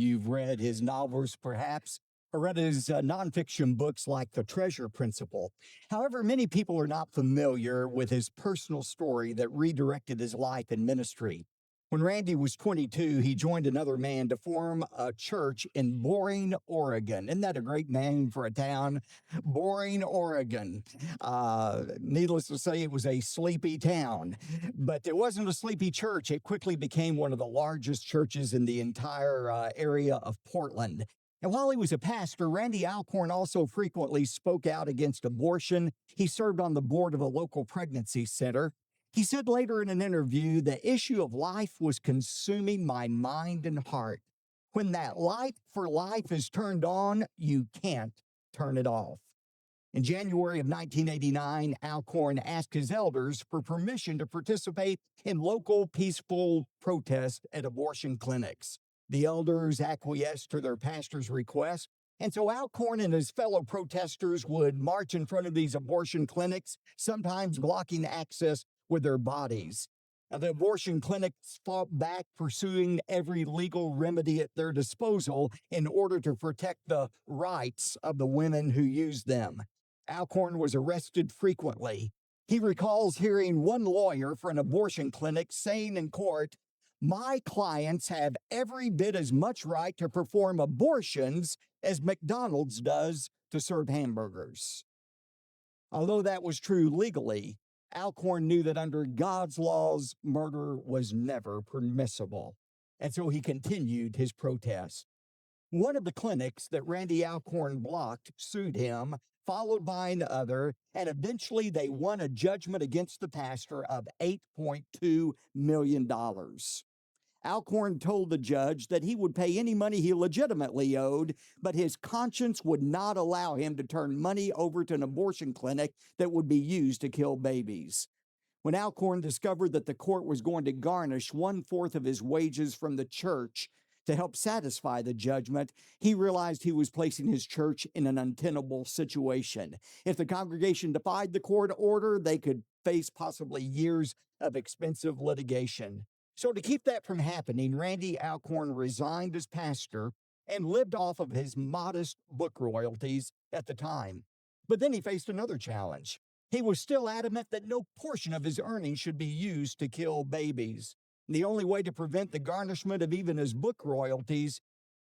You've read his novels, perhaps, or read his nonfiction books like The Treasure Principle. However, many people are not familiar with his personal story that redirected his life and ministry. When Randy was 22, he joined another man to form a church in Boring, Oregon. Isn't that a great name for a town? Boring, Oregon. Needless to say, it was a sleepy town. But it wasn't a sleepy church. It quickly became one of the largest churches in the entire area of Portland. And while he was a pastor, Randy Alcorn also frequently spoke out against abortion. He served on the board of a local pregnancy center. He said later in an interview, the issue of life was consuming my mind and heart. When that light for life is turned on, you can't turn it off. In January of 1989, Alcorn asked his elders for permission to participate in local peaceful protests at abortion clinics. The elders acquiesced to their pastor's request, and so Alcorn and his fellow protesters would march in front of these abortion clinics, sometimes blocking access with their bodies. Now, the abortion clinics fought back, pursuing every legal remedy at their disposal in order to protect the rights of the women who used them. Alcorn was arrested frequently. He recalls hearing one lawyer for an abortion clinic saying in court, "My clients have every bit as much right to perform abortions as McDonald's does to serve hamburgers." Although that was true legally, Alcorn knew that under God's laws, murder was never permissible. And so he continued his protest. One of the clinics that Randy Alcorn blocked sued him, followed by another, and eventually they won a judgment against the pastor of $8.2 million. Alcorn told the judge that he would pay any money he legitimately owed, but his conscience would not allow him to turn money over to an abortion clinic that would be used to kill babies. When Alcorn discovered that the court was going to garnish 1/4 of his wages from the church to help satisfy the judgment, he realized he was placing his church in an untenable situation. If the congregation defied the court order, they could face possibly years of expensive litigation. So to keep that from happening, Randy Alcorn resigned as pastor and lived off of his modest book royalties at the time. But then he faced another challenge. He was still adamant that no portion of his earnings should be used to kill babies. The only way to prevent the garnishment of even his book royalties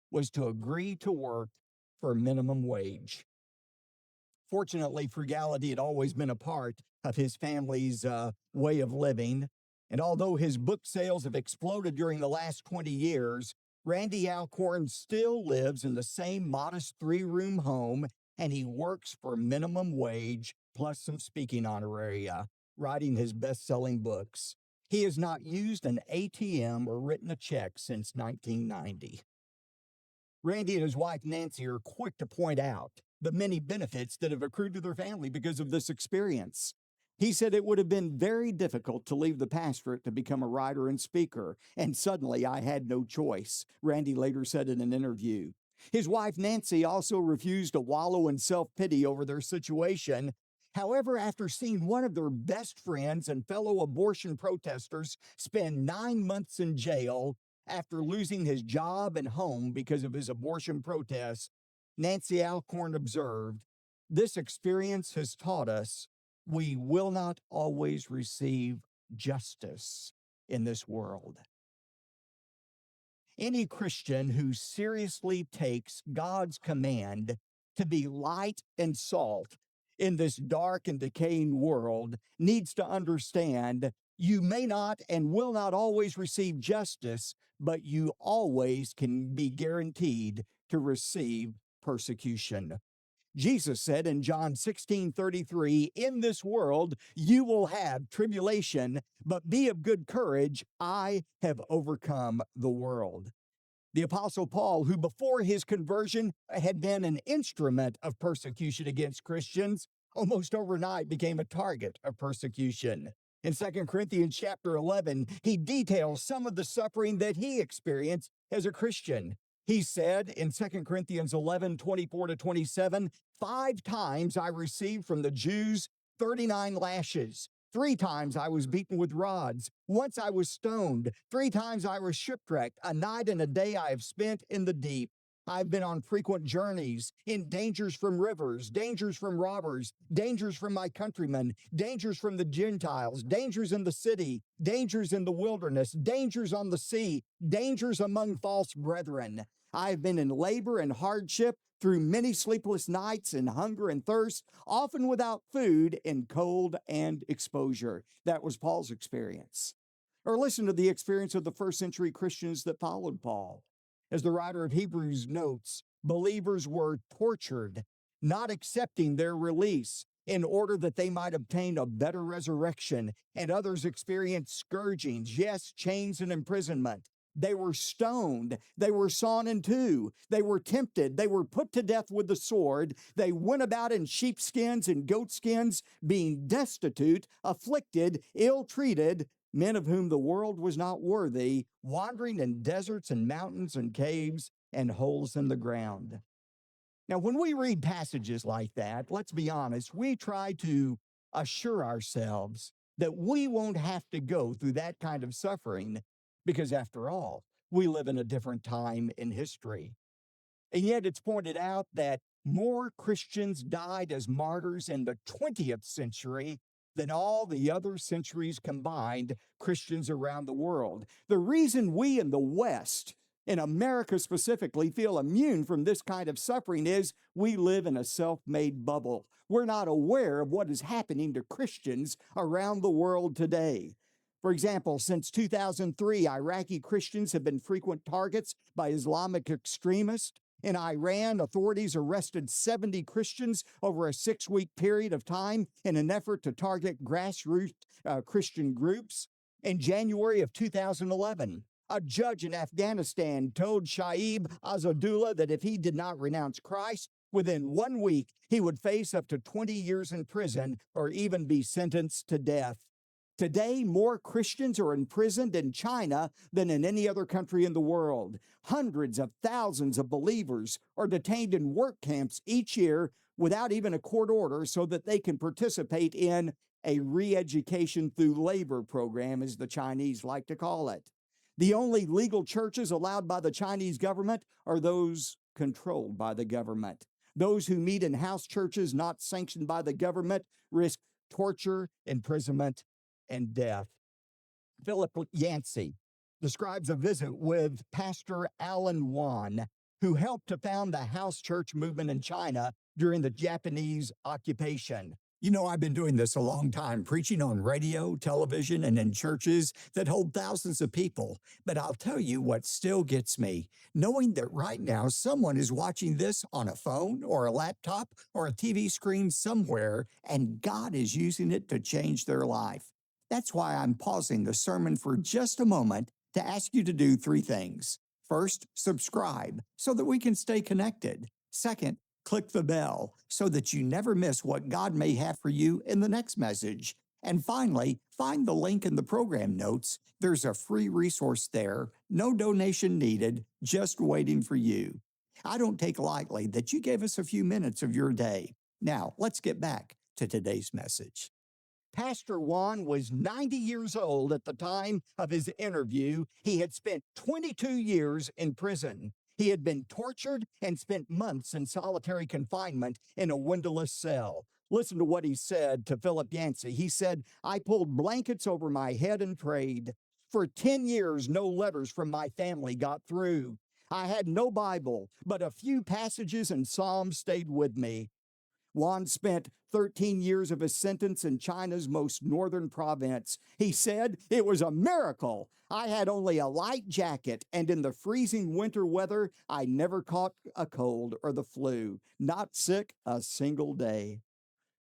was to agree to work for minimum wage. Fortunately, frugality had always been a part of his family's way of living. And although his book sales have exploded during the last 20 years, Randy Alcorn still lives in the same modest 3-room home, and he works for minimum wage plus some speaking honoraria, writing his best-selling books. He has not used an ATM or written a check since 1990. Randy and his wife Nancy are quick to point out the many benefits that have accrued to their family because of this experience. He said it would have been very difficult to leave the pastorate to become a writer and speaker, and suddenly I had no choice, Randy later said in an interview. His wife Nancy also refused to wallow in self-pity over their situation. However, after seeing one of their best friends and fellow abortion protesters spend 9 months in jail after losing his job and home because of his abortion protests, Nancy Alcorn observed, "This experience has taught us we will not always receive justice in this world." Any Christian who seriously takes God's command to be light and salt in this dark and decaying world needs to understand you may not and will not always receive justice, but you always can be guaranteed to receive persecution. Jesus said in John 16:33, "In this world you will have tribulation, but be of good courage. I have overcome the world." The Apostle Paul, who before his conversion had been an instrument of persecution against Christians, almost overnight became a target of persecution. In 2 Corinthians chapter 11, he details some of the suffering that he experienced as a Christian. He said in 2 Corinthians 11:24-27, 5 times I received from the Jews 39 lashes. 3 times I was beaten with rods. Once I was stoned. 3 times I was shipwrecked. A night and a day I have spent in the deep. I've been on frequent journeys, in dangers from rivers, dangers from robbers, dangers from my countrymen, dangers from the Gentiles, dangers in the city, dangers in the wilderness, dangers on the sea, dangers among false brethren. I have been in labor and hardship, through many sleepless nights, in hunger and thirst, often without food, in cold and exposure. That was Paul's experience. Or listen to the experience of the first century Christians that followed Paul. As the writer of Hebrews notes, believers were tortured, not accepting their release in order that they might obtain a better resurrection, and others experienced scourgings, yes, chains and imprisonment. They were stoned. They were sawn in two. They were tempted. They were put to death with the sword. They went about in sheepskins and goatskins, being destitute, afflicted, ill-treated, men of whom the world was not worthy, wandering in deserts and mountains and caves and holes in the ground. Now, when we read passages like that, let's be honest, we try to assure ourselves that we won't have to go through that kind of suffering because, after all, we live in a different time in history. And yet it's pointed out that more Christians died as martyrs in the 20th century than all the other centuries combined, Christians around the world. The reason we in the West, in America specifically, feel immune from this kind of suffering is we live in a self-made bubble. We're not aware of what is happening to Christians around the world today. For example, since 2003, Iraqi Christians have been frequent targets by Islamic extremists. In Iran, authorities arrested 70 Christians over a 6-week period of time in an effort to target grassroots Christian groups. In January of 2011, a judge in Afghanistan told Shaib Azadullah that if he did not renounce Christ, within 1 week, he would face up to 20 years in prison or even be sentenced to death. Today, more Christians are imprisoned in China than in any other country in the world. Hundreds of thousands of believers are detained in work camps each year without even a court order so that they can participate in a re-education through labor program, as the Chinese like to call it. The only legal churches allowed by the Chinese government are those controlled by the government. Those who meet in house churches not sanctioned by the government risk torture, imprisonment, and death. Philip Yancey describes a visit with Pastor Alan Wan, who helped to found the house church movement in China during the Japanese occupation. You know, I've been doing this a long time, preaching on radio, television, and in churches that hold thousands of people. But I'll tell you what still gets me, knowing that right now someone is watching this on a phone or a laptop or a TV screen somewhere, and God is using it to change their life. That's why I'm pausing the sermon for just a moment to ask you to do 3 things. First, subscribe so that we can stay connected. Second, click the bell so that you never miss what God may have for you in the next message. And finally, find the link in the program notes. There's a free resource there, no donation needed, just waiting for you. I don't take lightly that you gave us a few minutes of your day. Now, let's get back to today's message. Pastor Wan was 90 years old at the time of his interview. He had spent 22 years in prison. He had been tortured and spent months in solitary confinement in a windowless cell. Listen to what he said to Philip Yancey. He said, "I pulled blankets over my head and prayed. For 10 years, no letters from my family got through. I had no Bible, but a few passages and Psalms stayed with me." Wan spent 13 years of his sentence in China's most northern province. He said, "It was a miracle. I had only a light jacket, and in the freezing winter weather, I never caught a cold or the flu, not sick a single day."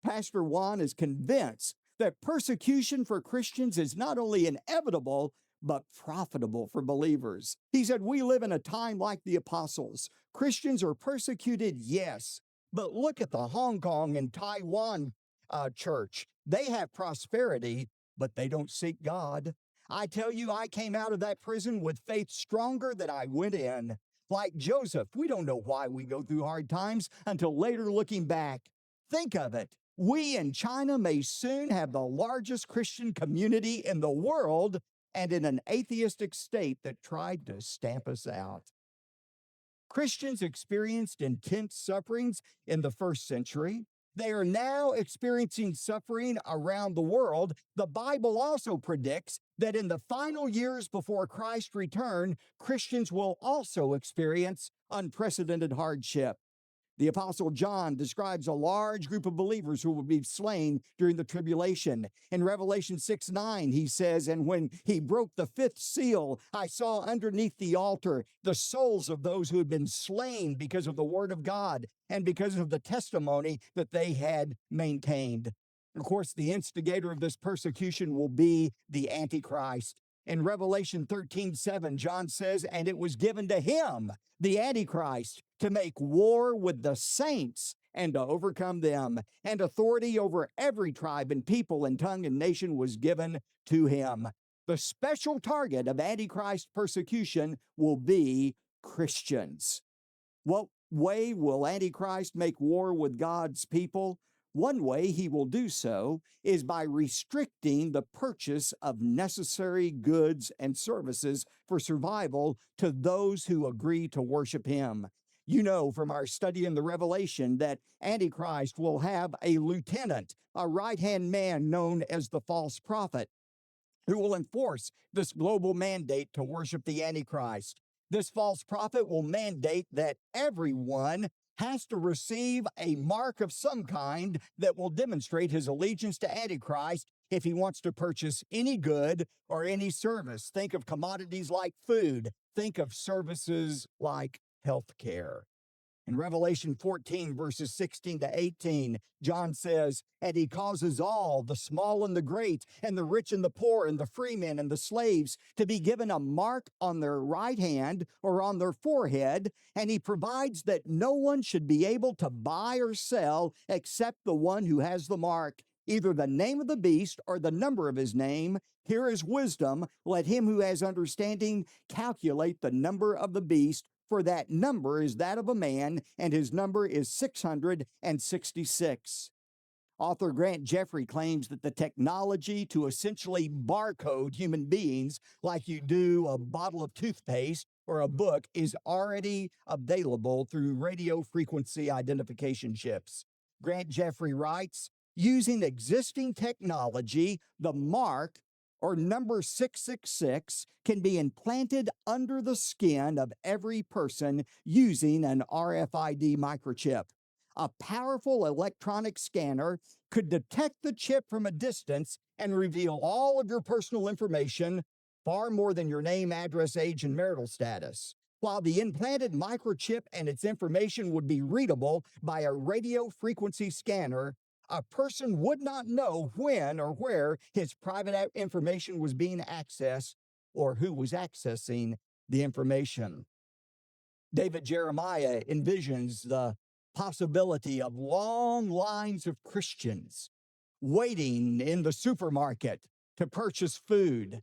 Pastor Wan is convinced that persecution for Christians is not only inevitable, but profitable for believers. He said, "We live in a time like the apostles. Christians are persecuted, yes, but look at the Hong Kong and Taiwan church. They have prosperity, but they don't seek God. I tell you, I came out of that prison with faith stronger than I went in. Like Joseph, we don't know why we go through hard times until later looking back. Think of it. We in China may soon have the largest Christian community in the world and in an atheistic state that tried to stamp us out. Christians experienced intense sufferings in the first century. They are now experiencing suffering around the world. The Bible also predicts that in the final years before Christ's return, Christians will also experience unprecedented hardship. The Apostle John describes a large group of believers who will be slain during the tribulation. In Revelation 6:9, he says, "And when he broke the fifth seal, I saw underneath the altar the souls of those who had been slain because of the word of God and because of the testimony that they had maintained." Of course, the instigator of this persecution will be the Antichrist. In Revelation 13:7, John says, "And it was given to him, the Antichrist, to make war with the saints and to overcome them. And authority over every tribe and people and tongue and nation was given to him." The special target of Antichrist persecution will be Christians. What way will Antichrist make war with God's people? One way he will do so is by restricting the purchase of necessary goods and services for survival to those who agree to worship him. You know from our study in the Revelation that Antichrist will have a lieutenant, a right-hand man known as the false prophet, who will enforce this global mandate to worship the Antichrist. This false prophet will mandate that everyone has to receive a mark of some kind that will demonstrate his allegiance to Antichrist if he wants to purchase any good or any service. Think of commodities like food. Think of services like health care. In Revelation 14, verses 16 to 18, John says, "And he causes all, the small and the great, and the rich and the poor, and the freemen and the slaves, to be given a mark on their right hand or on their forehead, and he provides that no one should be able to buy or sell except the one who has the mark, either the name of the beast or the number of his name. Here is wisdom. Let him who has understanding calculate the number of the beast, for that number is that of a man, and his number is 666. Author Grant Jeffrey claims that the technology to essentially barcode human beings like you do a bottle of toothpaste or a book is already available through radio frequency identification chips. Grant Jeffrey writes, "Using existing technology, the mark or number 666 can be implanted under the skin of every person using an RFID microchip. A powerful electronic scanner could detect the chip from a distance and reveal all of your personal information, far more than your name, address, age, and marital status. While the implanted microchip and its information would be readable by a radio frequency scanner, a person would not know when or where his private information was being accessed or who was accessing the information." David Jeremiah envisions the possibility of long lines of Christians waiting in the supermarket to purchase food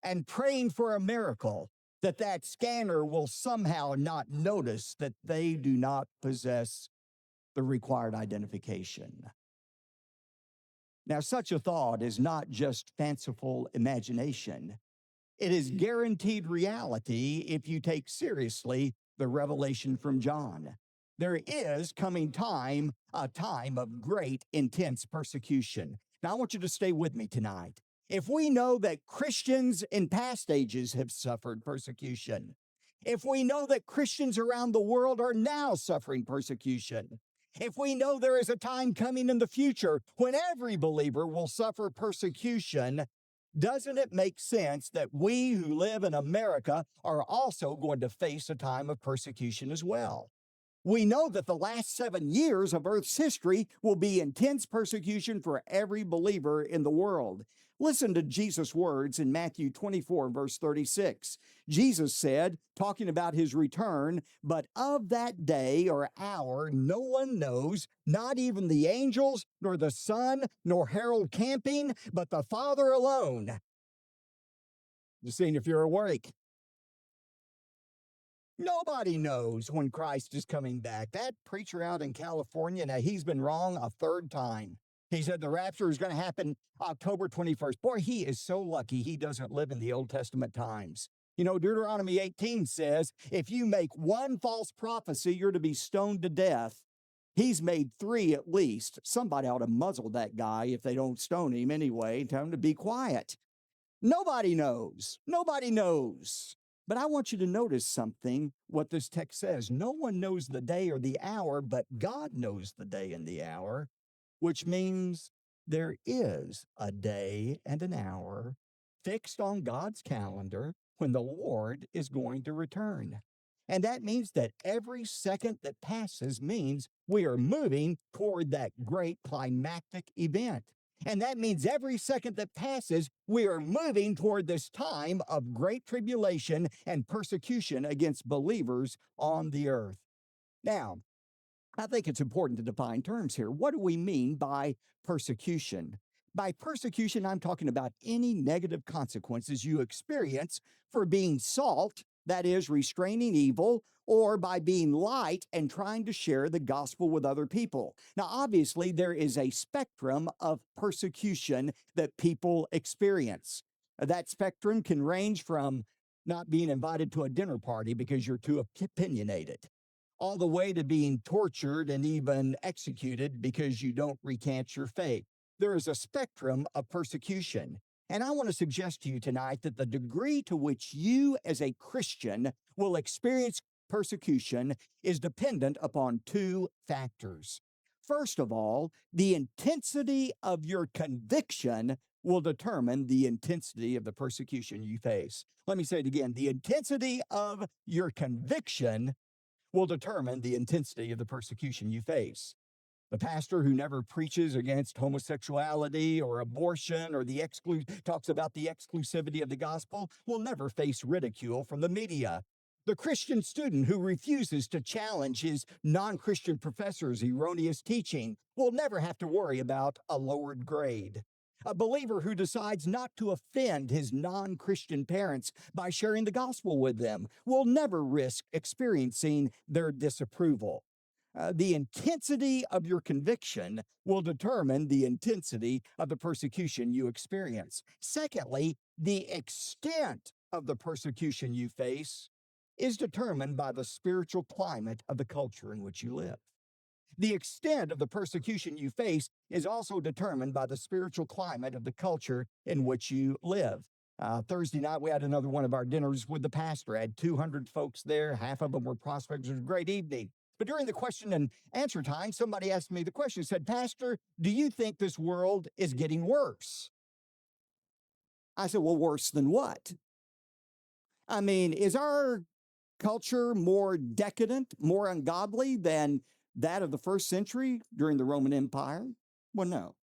and praying for a miracle that scanner will somehow not notice that they do not possess the required identification. Now, such a thought is not just fanciful imagination. It is guaranteed reality if you take seriously the revelation from John. There is coming time, a time of great, intense persecution. Now, I want you to stay with me tonight. If we know that Christians in past ages have suffered persecution, if we know that Christians around the world are now suffering persecution, if we know there is a time coming in the future when every believer will suffer persecution, doesn't it make sense that we who live in America are also going to face a time of persecution as well? We know that the last 7 years of Earth's history will be intense persecution for every believer in the world. Listen to Jesus' words in Matthew 24, verse 36. Jesus said, talking about his return, "But of that day or hour no one knows, not even the angels, nor the Son, nor herald camping, but the Father alone." Just seeing if you're awake. Nobody knows when Christ is coming back. That preacher out in California, now he's been wrong a third time. He said the rapture is going to happen October 21st. Boy, he is so lucky he doesn't live in the Old Testament times. You know, Deuteronomy 18 says, if you make one false prophecy, you're to be stoned to death. He's made three at least. Somebody ought to muzzle that guy if they don't stone him anyway, tell him to be quiet. Nobody knows. Nobody knows. But I want you to notice something, what this text says. No one knows the day or the hour, but God knows the day and the hour, which means there is a day and an hour fixed on God's calendar when the Lord is going to return. And that means that every second that passes means we are moving toward that great climactic event. And that means every second that passes, we are moving toward this time of great tribulation and persecution against believers on the earth. Now, I think it's important to define terms here. What do we mean by persecution? By persecution, I'm talking about any negative consequences you experience for being salt, that is, restraining evil, or by being light and trying to share the gospel with other people. Now, obviously, there is a spectrum of persecution that people experience. That spectrum can range from not being invited to a dinner party because you're too opinionated, all the way to being tortured and even executed because you don't recant your faith. There is a spectrum of persecution. And I want to suggest to you tonight that the degree to which you as a Christian will experience persecution is dependent upon two factors. First of all, the intensity of your conviction will determine the intensity of the persecution you face. Let me say it again. The intensity of your conviction will determine the intensity of the persecution you face. The pastor who never preaches against homosexuality or abortion or talks about the exclusivity of the gospel will never face ridicule from the media. The Christian student who refuses to challenge his non-Christian professor's erroneous teaching will never have to worry about a lowered grade. A believer who decides not to offend his non-Christian parents by sharing the gospel with them will never risk experiencing their disapproval. The intensity of your conviction will determine the intensity of the persecution you experience. Secondly, the extent of the persecution you face is determined by the spiritual climate of the culture in which you live. The extent of the persecution you face is also determined by the spiritual climate of the culture in which you live. Thursday night, we had another one of our dinners with the pastor. I had 200 folks there. Half of them were prospects. It was a great evening. But during the question and answer time, somebody asked me the question, said, Pastor, do you think this world is getting worse? I said, well, worse than what? I mean, is our culture more decadent, more ungodly than that of the first century during the Roman Empire? Well, no.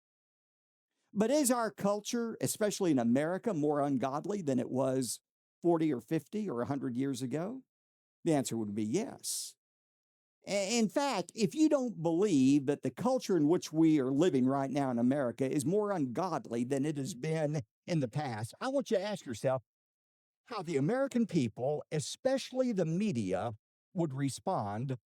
But is our culture, especially in America, more ungodly than it was 40 or 50 or 100 years ago? The answer would be yes. In fact, if you don't believe that the culture in which we are living right now in America is more ungodly than it has been in the past, I want you to ask yourself how the American people, especially the media, would respond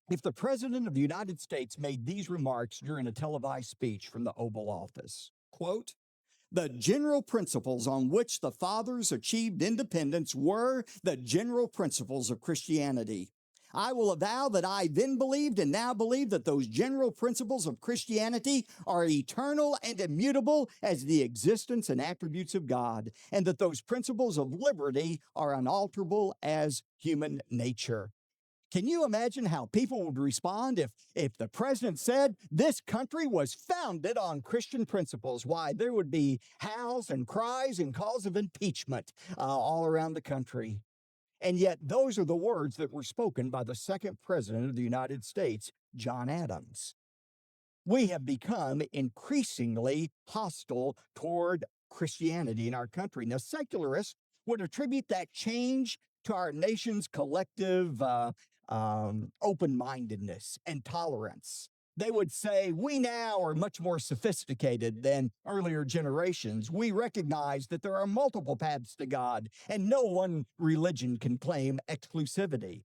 if the President of the United States made these remarks during a televised speech from the Oval Office. Quote, the general principles on which the fathers achieved independence were the general principles of Christianity. I will avow that I then believed and now believe that those general principles of Christianity are eternal and immutable as the existence and attributes of God, and that those principles of liberty are unalterable as human nature. Can you imagine how people would respond if the president said this country was founded on Christian principles? Why, there would be howls and cries and calls of impeachment all around the country. And yet, those are the words that were spoken by the second president of the United States, John Adams. We have become increasingly hostile toward Christianity in our country. Now, secularists would attribute that change to our nation's collective open-mindedness and tolerance. They would say, we now are much more sophisticated than earlier generations. We recognize that there are multiple paths to God, and no one religion can claim exclusivity.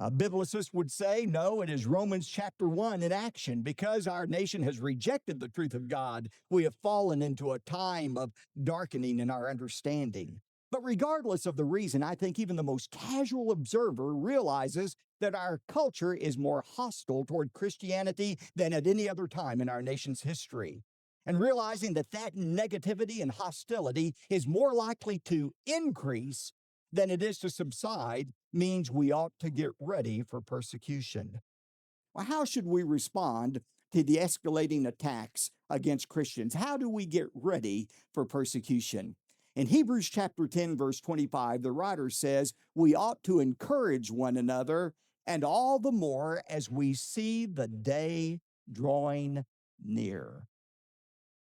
Biblicists would say, no, it is Romans chapter 1 in action. Because our nation has rejected the truth of God, we have fallen into a time of darkening in our understanding. But regardless of the reason, I think even the most casual observer realizes that our culture is more hostile toward Christianity than at any other time in our nation's history. And realizing that that negativity and hostility is more likely to increase than it is to subside means we ought to get ready for persecution. Well, how should we respond to the escalating attacks against Christians? How do we get ready for persecution? In Hebrews chapter 10, verse 25, the writer says, we ought to encourage one another, and all the more as we see the day drawing near.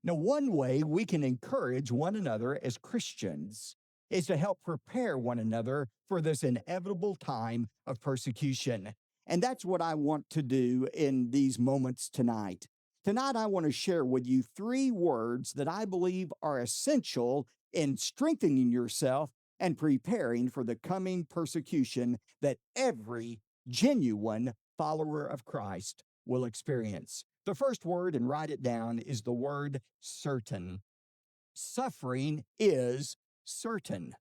Now, one way we can encourage one another as Christians is to help prepare one another for this inevitable time of persecution. And that's what I want to do in these moments tonight. Tonight, I want to share with you 3 words that I believe are essential in strengthening yourself and preparing for the coming persecution that every genuine follower of Christ will experience. The first word, and write it down, is the word certain. Suffering is certain.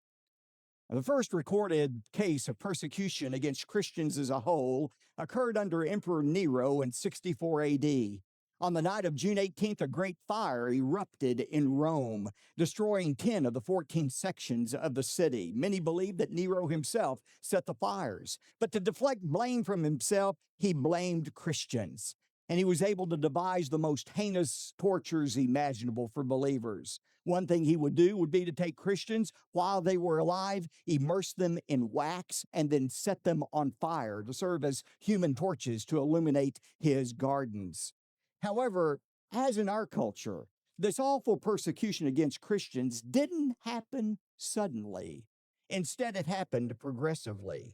The first recorded case of persecution against Christians as a whole occurred under Emperor Nero in 64 AD. On the night of June 18th, a great fire erupted in Rome, destroying 10 of the 14 sections of the city. Many believe that Nero himself set the fires, but to deflect blame from himself, he blamed Christians. And he was able to devise the most heinous tortures imaginable for believers. One thing he would do would be to take Christians while they were alive, immerse them in wax, and then set them on fire to serve as human torches to illuminate his gardens. However, as in our culture, this awful persecution against Christians didn't happen suddenly. Instead, it happened progressively.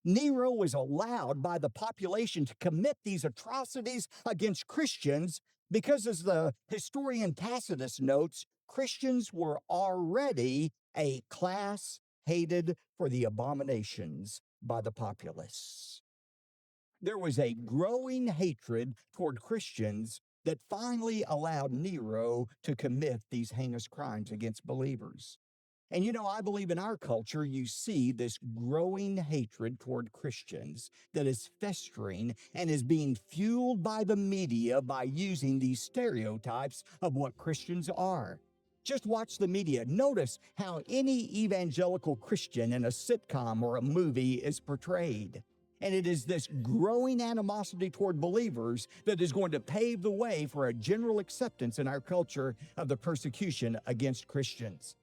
Nero was allowed by the population to commit these atrocities against Christians because, as the historian Tacitus notes, Christians were already a class hated for the abominations by the populace. There was a growing hatred toward Christians that finally allowed Nero to commit these heinous crimes against believers. And I believe in our culture, you see this growing hatred toward Christians that is festering and is being fueled by the media by using these stereotypes of what Christians are. Just watch the media. Notice how any evangelical Christian in a sitcom or a movie is portrayed. And it is this growing animosity toward believers that is going to pave the way for a general acceptance in our culture of the persecution against Christians.